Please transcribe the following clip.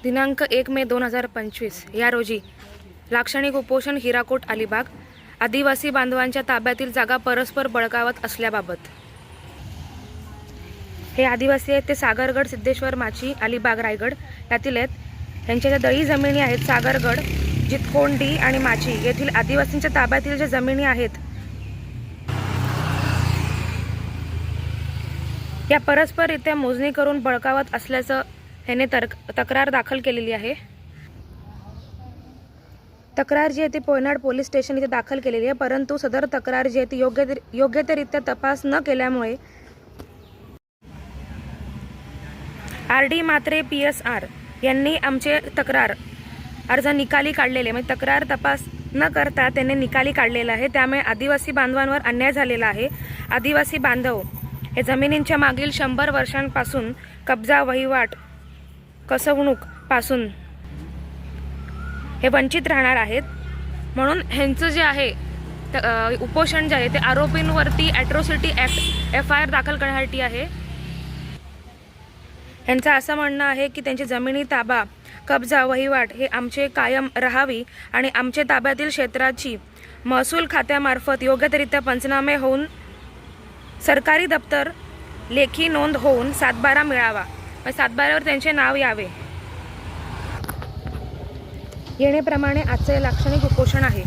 दिनांक 1 मे 2025 या रोजी लाक्षणिक उपोषण हिराकोट अलिबाग आदिवासी बांधवांच्या ताब्यातील जागा परस्पर बळकावत असल्याबाबत। हे आदिवासी आहेत ते सागरगड, सिद्धेश्वर, माची, अलिबाग, रायगड यातील आहेत। यांच्या ज्या दळी जमिनी आहेत सागरगड, जितकोंडी आणि माची येथील आदिवासींच्या ताब्यातील ज्या जमिनी आहेत या परस्पररित्या मोजणी करून बळकावत असल्याचं ह्याने तक्रार दाखल केलेली आहे। तक्रार जी आहे ती पोयनाड पोलीस स्टेशन इथे दाखल केलेली आहे, परंतु सदर तक्रार जी आहे ती योग्यरित्या तपास न केल्यामुळे RD म्हात्रे PSR यांनी आमचे तक्रार अर्ज निकाली काढलेले, म्हणजे तक्रार तपास न करता त्यांनी निकाली काढलेला आहे। त्यामुळे आदिवासी बांधवांवर अन्याय झालेला आहे। आदिवासी बांधव हे जमिनींच्या मागील 100 वर्षांपासून कब्जा, वहिवाट, कसवणूक पासून हे वंचित राहणार आहेत। म्हणून ह्यांचं जे आहे उपोषण जे आहे ते आरोपींवरती ॲट्रॉसिटी ॲक्ट FIR दाखल करण्यासाठी आहे। ह्यांचं असं म्हणणं आहे की त्यांची जमिनी ताबा, कब्जा, वहिवाट हे आमचे कायम राहावी आणि आमच्या ताब्यातील क्षेत्राची महसूल खात्यामार्फत योग्यरित्या पंचनामे होऊन सरकारी दप्तर लेखी नोंद होऊन 7/12 मिळावा, 7/12वर त्यांचे नाव यावे। येण्याप्रमाणे आजचे लाक्षणिक उपोषण आहे।